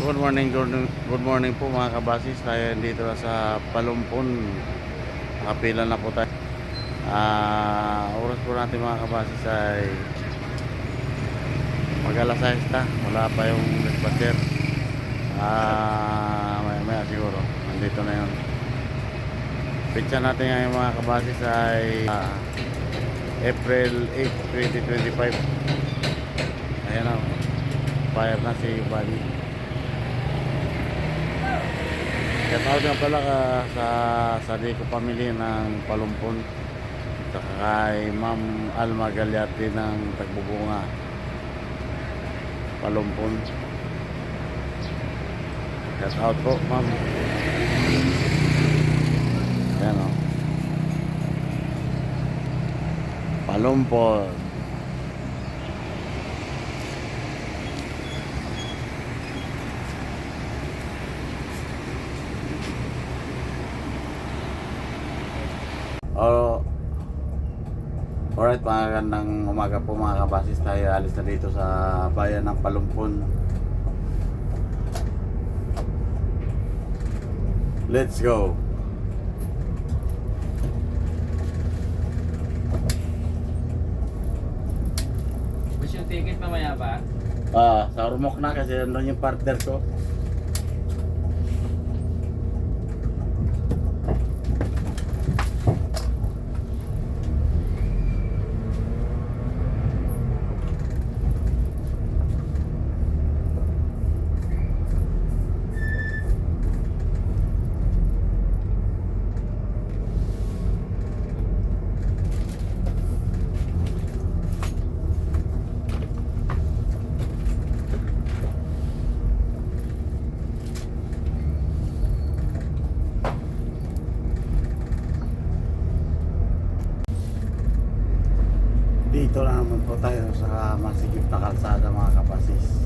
Good morning po mga kabasis. Tayo dito na sa Palumpon. Nakapila na po tayo. Oras po natin mga kabasis ay mag-alas 6 na. Wala pa yung dispatcher. Maya siguro. Nandito na yun. Pitsa natin ngayon mga kabasis ay April 8, 2025. Ayan na. Fire na si Buddy. Shoutout nga pala sa Rico Family ng Palumpon, saka kay Ma'am Alma Galyati ng Tagbubunga, Palumpon. Shoutout po ma'am. Ayan o, Palumpon. Alright, magandang umaga po mga kabasis. Tayo alis na dito sa bayan ng Palumpon. Let's go. Mas yung ticket mamaya ba? Sa Ormoc na kasi nandun yung partner ko. Dito na naman po tayo sa masikip na kalsada mga kapasis.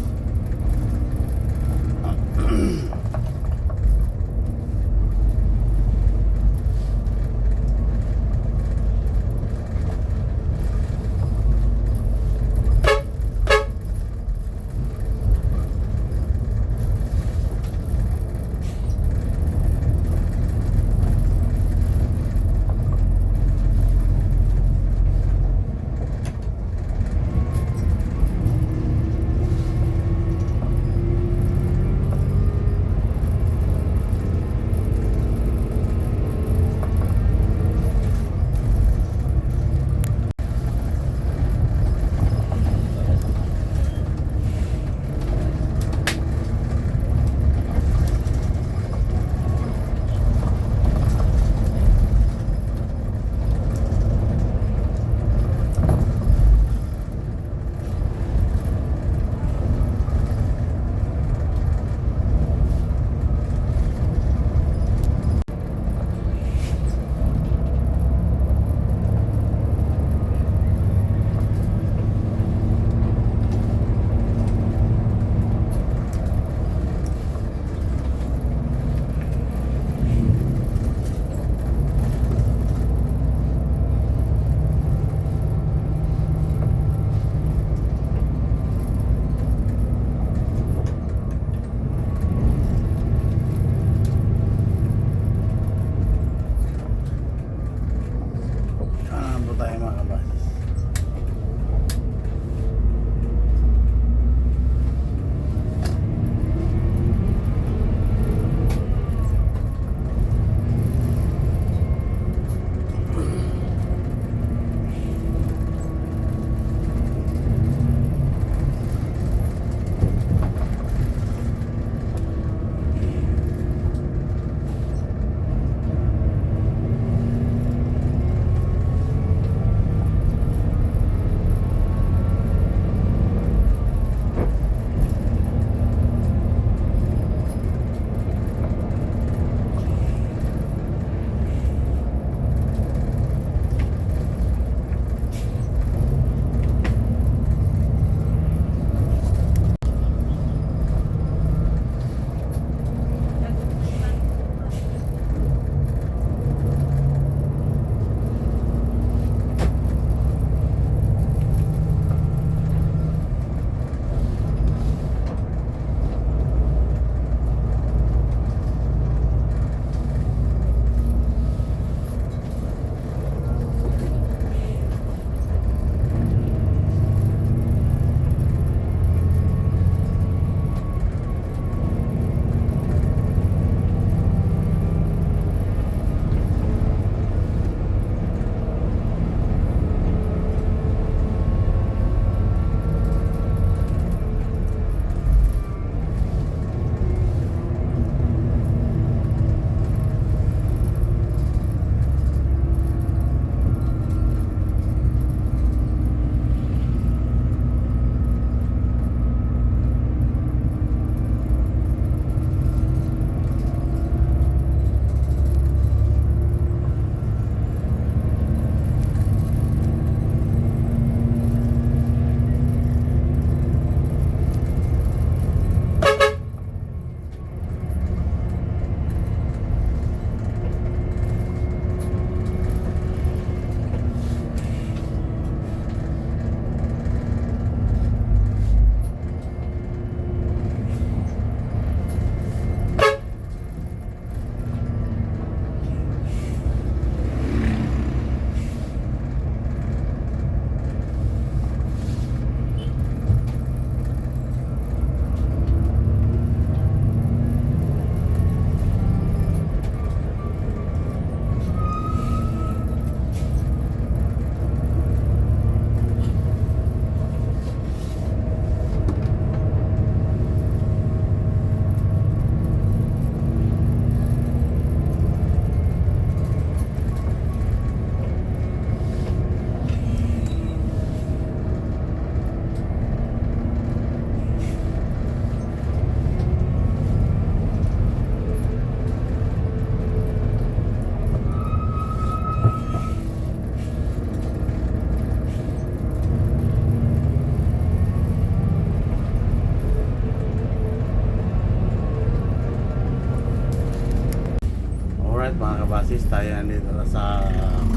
tayo nandito na sa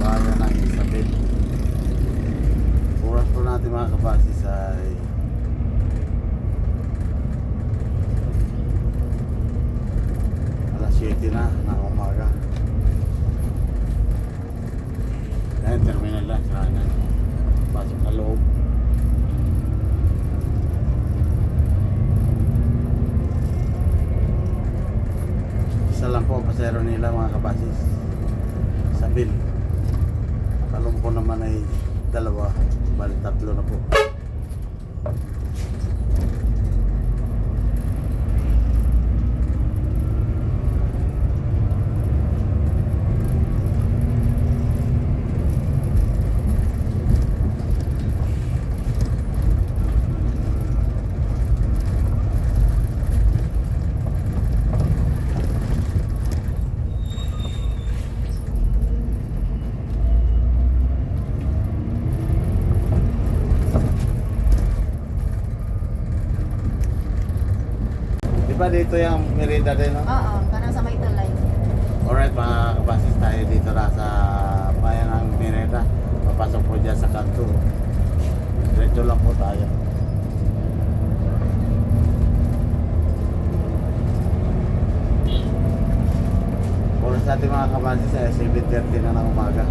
bayan ng Isabel. Oras po natin mga kabasis ay alas 7 na ng umaga. Ayan, terminal lang. Saranan. Pasok sa loob. Isa lang po ang pasero nila mga kabasis. Sabil. Talumpo naman ay dalawa. Bali tatlo na po. Di ba dito yung Merida din, no? Oo, parang sa may tulay. Alright mga kabasis, tayo dito na sa bayan ng Merida. Papasok po dyan sa kanto. Diretso lang po tayo. Oras natin mga kabasis ay 7:30 na ng umaga.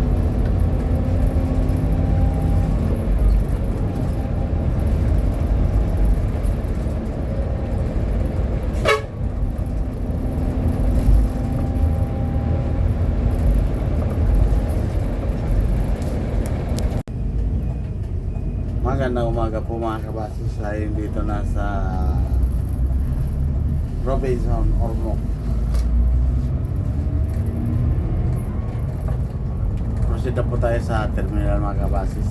Magandang umaga po mga kabasis, ay dito na sa Robinson Ormoc. Proceed na po tayo sa terminal mga kabasis.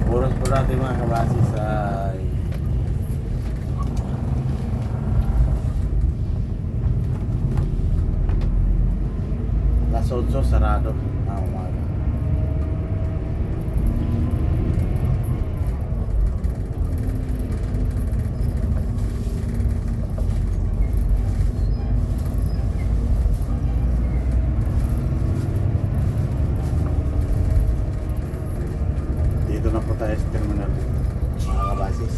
Oras po natin mga kabasis ay alas 8 sarado ng umaga. Dito na po tayo sa terminal mga kabasis.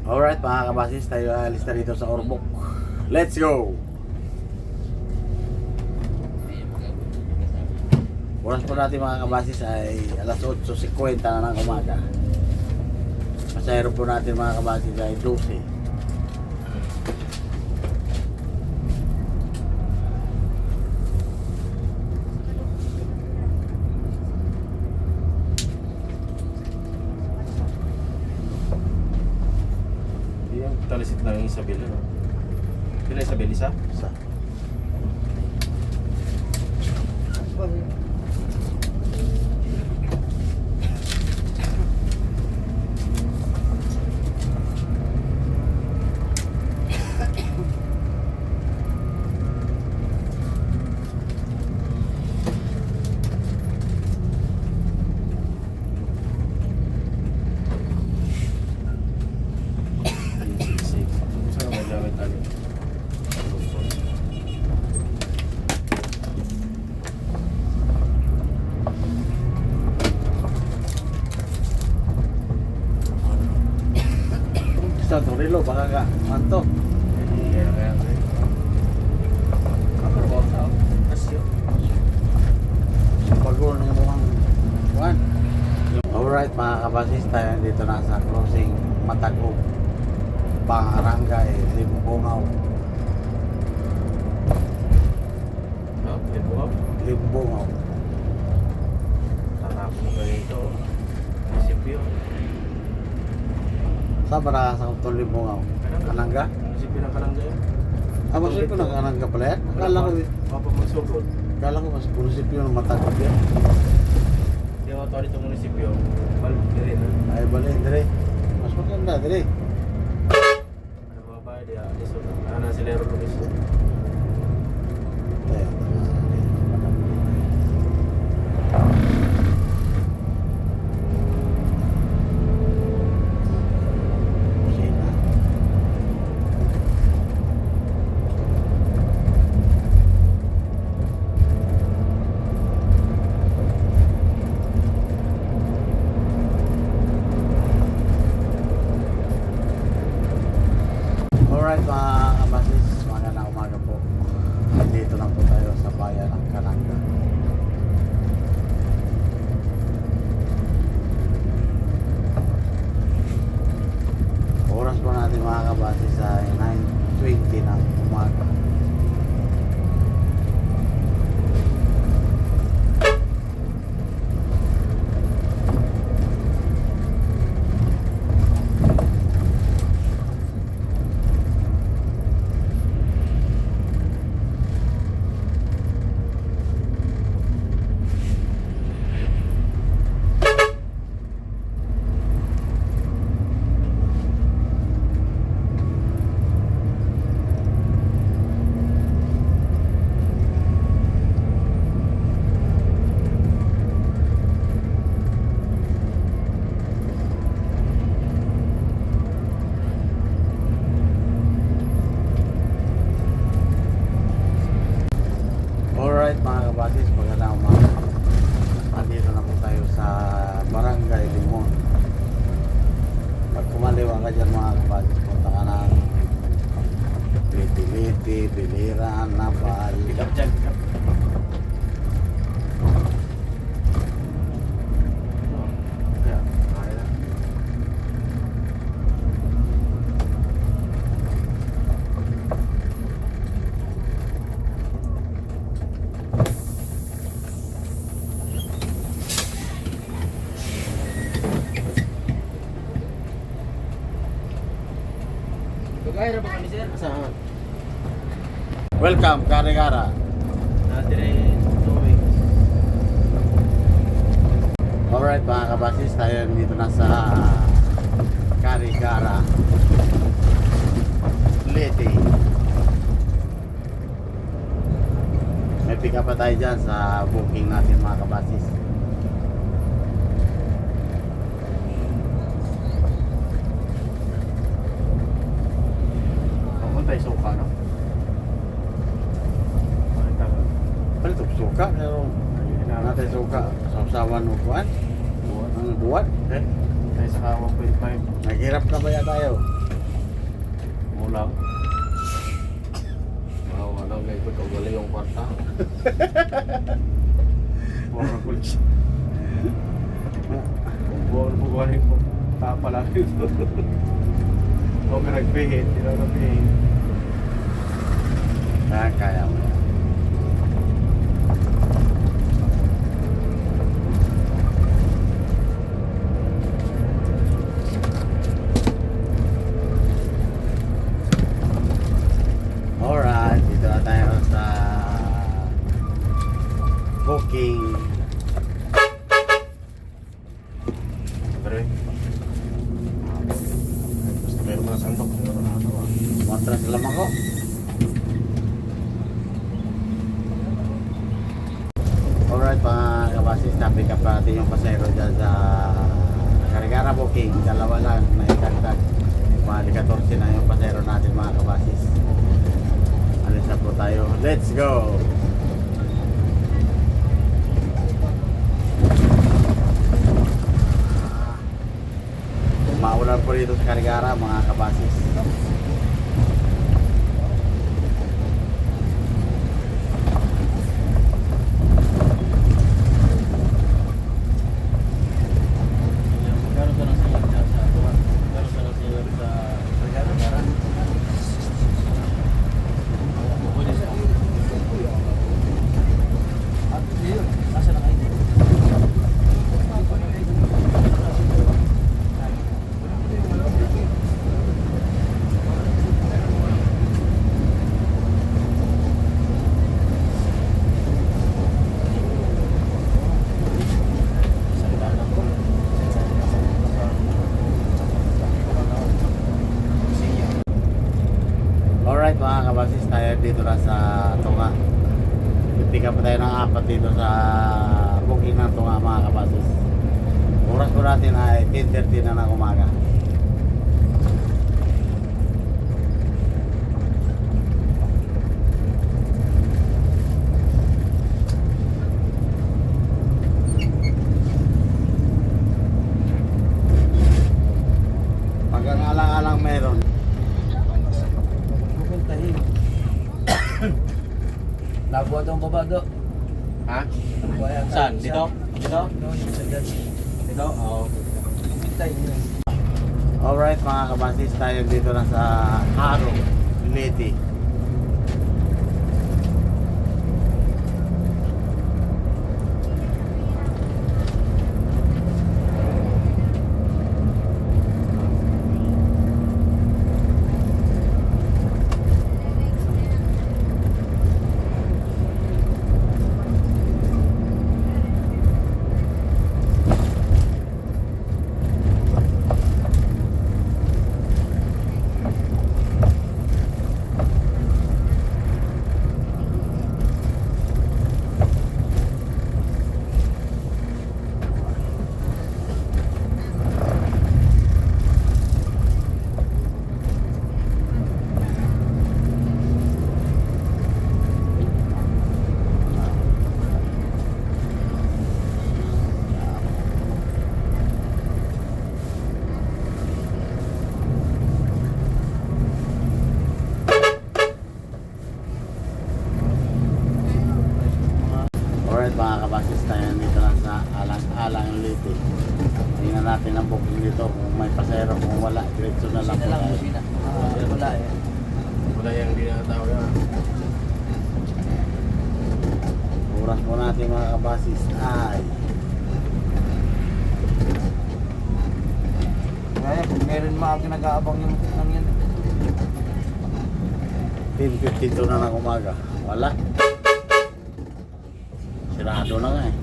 Alright mga kabasis, tayo alis na dito sa Ormoc. Let's go! Oras po natin mga kabasis ay alas 8:50 na ng umaga. Pasahero po natin mga kabasis ay 12. Yung talisit lang yung Isabel, no? Pila Isabel, isa? Sa Saan ang magamit natin? sa Torilo, baka ka, manto. Kapag ko sa asyo. Pagod ng mukhang kuhan. Alright mga kabasis, tayo dito na sa crossing Matagog, Pangarangay, Limbungaw. Limbungaw. Tarap mo kayo ito. Munisipyo. Saan ba nakasakot Limbungaw? Kanangga? Munisipyo ng Kalangga yun. Ah, masaya ko ng Kanangga pala yan? Papa magsugod. Akala ko mas munisipyo ng Matagog yan. Hindi ako tawag itong munisipyo. Balik din rin. Ay, bali, dire. Mas maganda, dire. Ano mga ba? Di Alisod. Ano si Lero Luis. Tayo. Kusina. Alright mga kabasis, magandang umaga po. Nandito na po tayo sa bayan ng Kanangga. Oras po natin mga kabasis ay 9:20 ng umaga. Alright mga kabasis, magandang umaga. Nandito na po tayo sa Barangay Limon. Pag kumaliwa ka dyan mga kabasis, punta ka ng Liti-Liti, Biliran, Napal. Pick up dyan. Pick up. Kaya, kaya na. Kagaya na ba kami sir? Saan? Welcome, Karigara. Dati rin 2 weeks. Alright mga kabasis, tayo dito na sa Karigara, Liti. May pick up pa tayo dyan sa booking natin mga kabasis. Papunta yung suka, no? Pakita ko. Palit og suka, pero natin suka. Sausawan mo kuhan, ang buwan. Eh, tayo sa 1.5. Naghirap na ba tayo? Mulang. Wala guys, pagkagaling yung kwarta. Buwan na kulis. Buwan na buwan ko. Tapa lang ito. Huwag ka nagpihit, hindi na nagpihit. Kaya mo yan. Alright, dito na tayo sa booking. Pre. Basta meron ka sandok na nakatawa. Matras lang ako. Alright mga kabasis, na-pick up natin yung pasero dyan sa Karigara booking. Dalawa lang na ikagdag. Mali 14 na yung pasero natin mga kabasis. Alis na po tayo. Let's go! Kung maulan po po dito sa Carigara mga kabasis. Magkaroon ka ng silang sa tuwa. Magkaroon ka ng silang sa Carigara. Pwede siya. At yun, nasa na kayo? Alright mga kabasis, tayo dito na sa Tunga. Pick up tayo ng 4 dito sa booking ng Tunga mga kabasis. Oras po natin ay 10:30 na ng umaga. Pag ang alang-alang meron, Pupuntahin. Labuha daw ang babado. Ha? Saan? Dito? Dito? Ito? Oo. Hintay niyo. alright mga kabasis, tayo dito na sa Haro, Leyte. Alright mga kabasis, tayo dito lang sa Alang-Alang Leyte. Tingnan natin ang booking dito kung may pasero, kung wala, diretso na lang po tayo. Wala eh. Wala yung hindi nakatawa na. Oras po natin mga kabasis ay Kaya kung meron mga nag-aabang yung nang yan. 10:52 na ng umaga. Wala. Sirado na nga eh.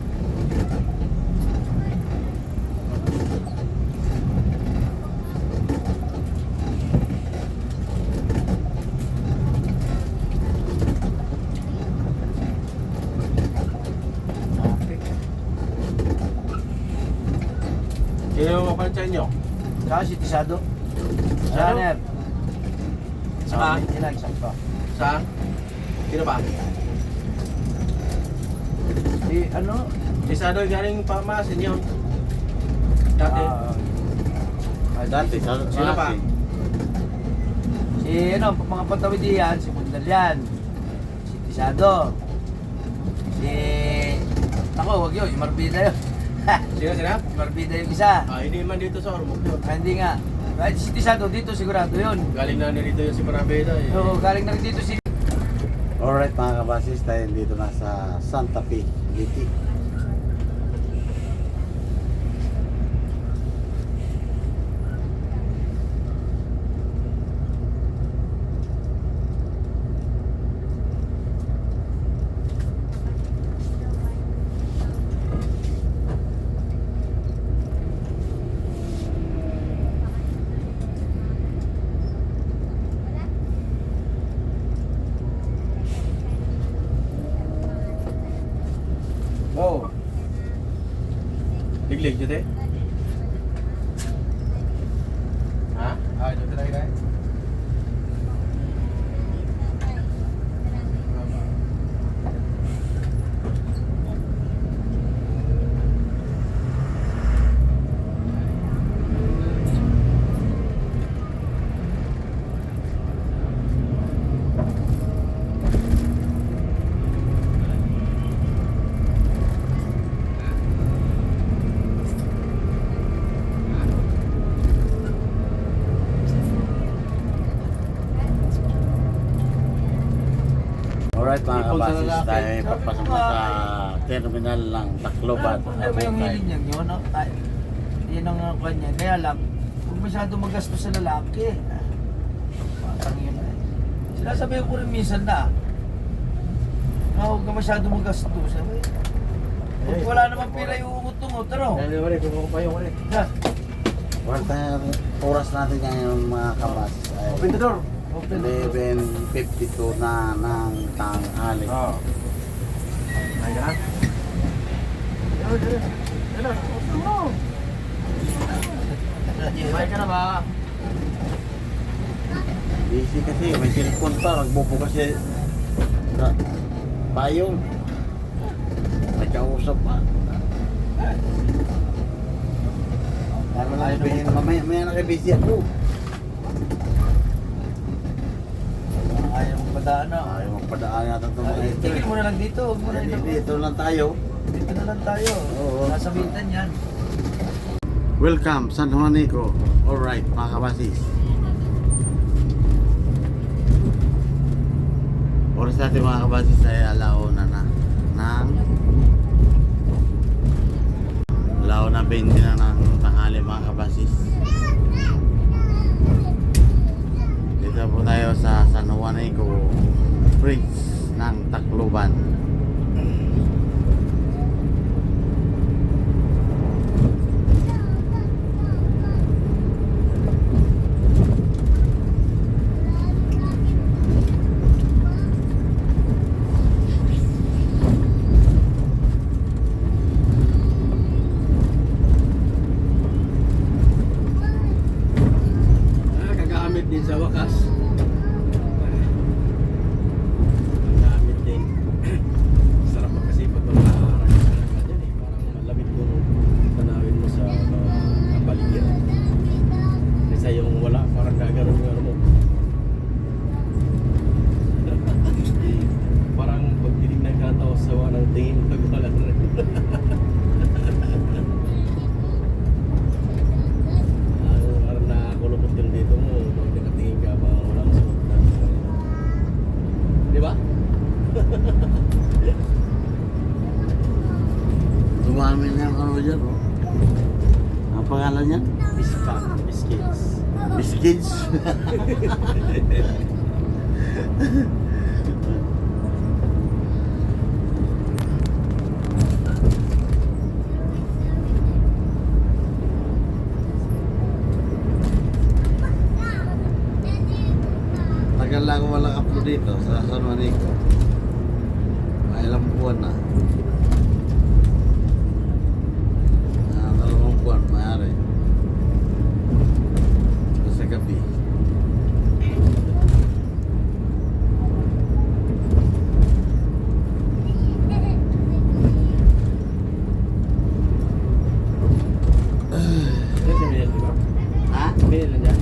Sino yung mapansyan nyo? Saka si Tisado. Saan? Runner. Saka? Ilan, saan pa? Saan? Sino ba? Si ano? Isado galing pamasin yun. Dati. Dati sa Sino pa? Si ano, mga patawid diyan, si Mundalian. Si Tisado. Si... Ako, wag yun, si Marbida yun. Sino sila? Si Marbida yung isa. Ah, hindi man dito sa Ormoc yun. Hindi nga. Kahit si Tisado dito, sigurado yun. Galing na nilito yun si Marabeda eh. So, galing na rin dito si... Alright mga kabasis, tayo dito na sa Santa Fe, Leyte. Oh. Liglig dito eh. Ha? Ah, dito tayo guys. mga Ipon sa kabasis lalaki. tayo ay Sabi papasok ko na nga, sa terminal ng Tacloban. Ano ba yung Abukay. hiling niya yun? No? Yan ang kanya. Kaya lang, huwag masyado magastos sa lalaki. Parang yun eh. Sinasabi ko rin minsan na huwag ka masyado magastos. Kung wala naman pila yung uungot-ungot, ano? Dahil wala, kung pa yung wala. Yan. Oras natin ngayon mga kabasis ay Open the door. 11:52 na ng tanghali. Oo. Ay ka na? Ay ka na ba? Busy kasi, may cellphone pa, magbubukas siya sa payong. May kausap pa. Ano lang sabihin, mamaya na kayo busy ako. Ayaw mong padaan na. Ayaw magpadaan natin itong mga ito. Tigil mo na lang dito. Huwag mo na ito. Dito lang tayo. Dito na lang tayo. Oo. Nasa Bintan yan. Welcome, San Juanico. Alright, mga kabasis. Oras natin mga kabasis ay alauna na ng alauna 20 na ng tanghali mga kabasis. Dito po tayo sa San Juanico Bridge ng Tacloban. Kagamit din sa wakas. Kagamit din. Sarap pa kasi pag mag-aaral ka na dyan eh. Parang malamig yung tanawin mo sa kapaligiran. Kaysa yung wala, parang gagaroon yung ano mo. Parang pag tinignan ka na sa ng tingin pag wala na rin. Parang nakakulupot yung dito mo pag nakatingin ka ba walang suot na. Di ba? Dumami na yung ano dyan, oh. Ang pangalan niya? Biscuits. Biscuits. Tagal lang ako walang upload dito sa San Juanico. May ilang buwan na. Dalawang buwan, mayari. Sa gabi. Ano si Minil, di ba? Ha? Minil nandyan?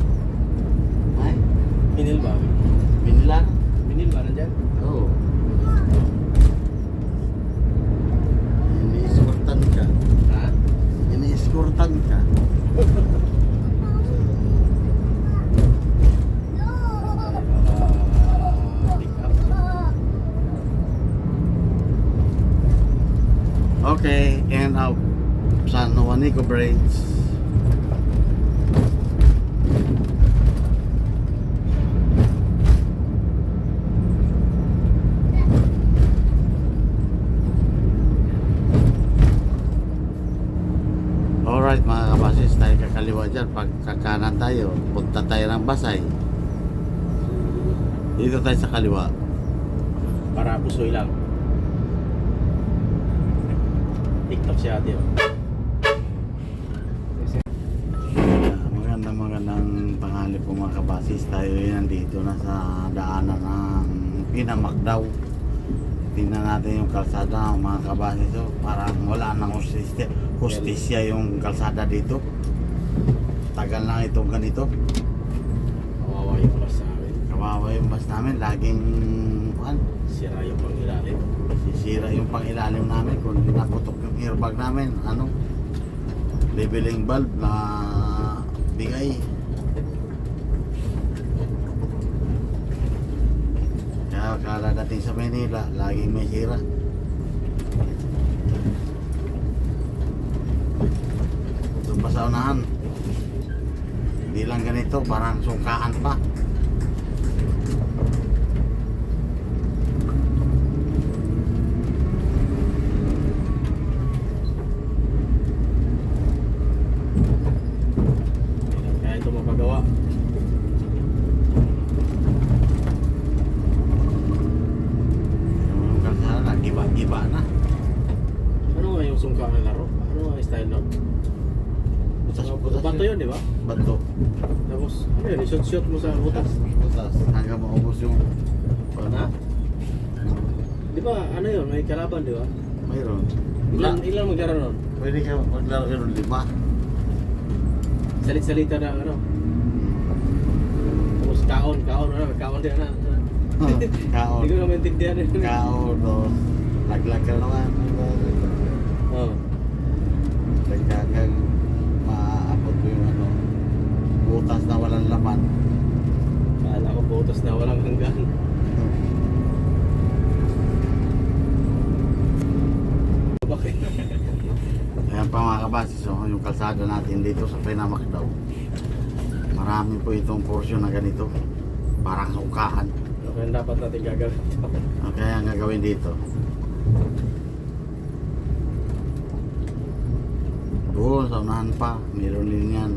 Ay? Minil ba? Binilan? Minil ba nandyan? Oo. Ini-escortan ka. Ha? Ini-escortan ka. Pick up. Okay, and out. San Juanico Bridge. Alright mga kabasis, tayo kakaliwa dyan. Pag kakanan tayo, punta tayo ng Basay. Dito tayo sa kaliwa. Para pusoy lang. TikTok si ate oh. Magandang tanghali po mga kabasis. Tayo yan nandito na sa daanan ng Pinamakdaw. Tingnan natin yung kalsada mga kabasis. So, parang wala nang hustisya yung kalsada dito. Tagal na itong ganito. Kawawa yung oras sa amin. Kawawa yung bus namin. Laging Sira yung pangilalim. sisira yung pangilalim namin. Kung naputok yung airbag namin, leveling valve na bigay. Kaya Pagka dating sa Manila, laging may sira. Doon pa sa unahan. Hindi lang ganito, parang sungkaan pa. Kaya ito mapagawa. Yung kalsada, giba-giba na. Ano nga yung sungka ng laro? Ano nga yung style nun? Butas-butas Bato yun, di ba? Bato. Tapos, ano yun? Shoot-shoot mo sa butas. Butas. Hanggang maubos yung... Na? Di ba, ano yun? May kalaban, di ba? Mayroon. Ilan maglaro nun? Pwede ka maglaro ka ng 5. Salit-salita na ano? Tapos kaon din na. Kaon. Hindi ko naman intindihan yun. Kaon, no. Laglag ka naman. Oo. Hanggang maaabot mo yung ano, butas na walang laman. Kala ko butas na walang hanggan. Bakit? Ayan pa mga kabasis, so, yung kalsada natin dito sa Pinamacdaw. Marami po itong portion na ganito. Parang sungkaan. Ano kaya dapat natin gagawin ito? Kaya ang gagawin dito. Doon sa unahan pa, mayroon din yan.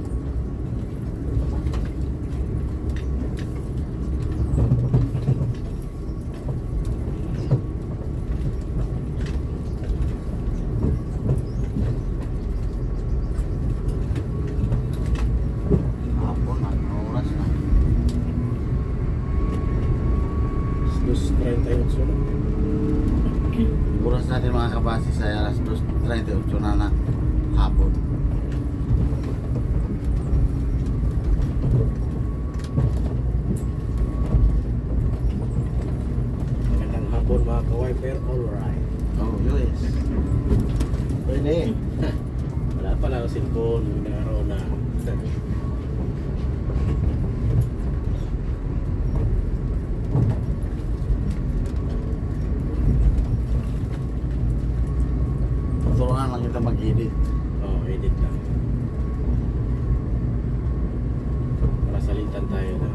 Hapon na, oras na. 2:38 na. Oras natin mga kabasis ay alas 2:38 na na hapon. Magandang hapon mga ka-wiper, alright. Oh, yes. Pwede. Wala pala ang cellphone, nagkaroon na. Tuturuan lang kita mag-edit. Oo, edit lang. Para salitan tayo na.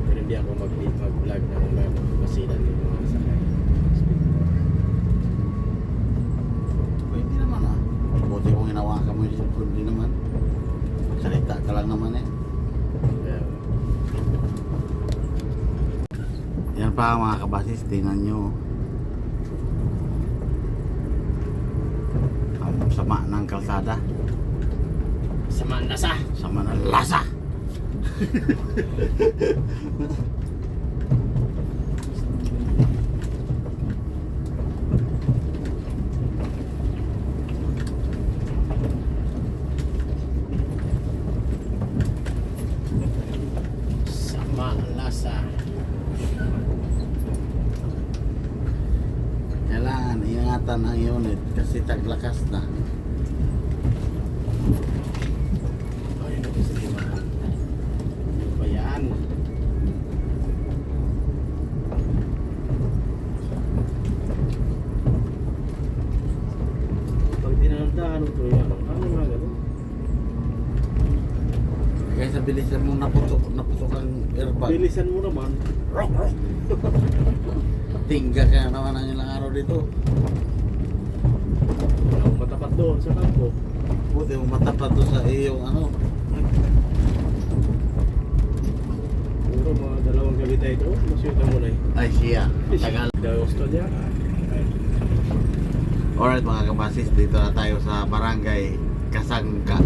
Pero hindi ako mag-vlog ng mga masinan ng mga sakay. Pwede naman ah. Buti kung hinawakan mo yung cellphone, di naman. Salita ka lang naman eh. Kaya, Yan pa mga kabasis, tingnan nyo. Ang sama ng kalsada. sama ang lasa! Sama ng lasa. Sama ang lasa! Kailangan ingatan ang unit kasi taglakas na. Ay, naku sa timahan. Ano ba yan? Pag tinandahan ito yan, ano nga gano'n? Kaya sa bilisan mo naputok ang airbag. Bilisan mo naman. Tingga ka naman ang ilang araw dito. Walang matapat doon sa kampo. Buti kung matapat doon sa iyong ano. Puro mga dalawang gabi tayo doon. Masyuta mo na eh. Ay siya, matagal. Gusto niya. Alright mga kabasis, dito na tayo sa barangay Kasangkaan?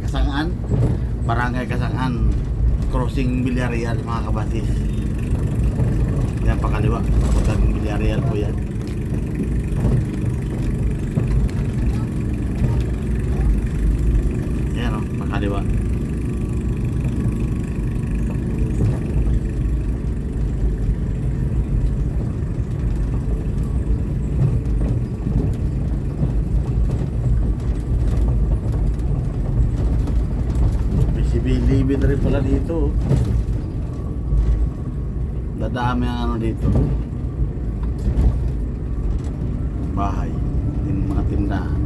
Kasangaan? Barangay Kasangaan, crossing Villarreal mga kabasis. Yan pakaliwa, papuntang Villarreal po yan. Yan o, pakaliwa. May civil limit rin pala dito. Dadami ang ano dito. Bahay. Mga tindahan.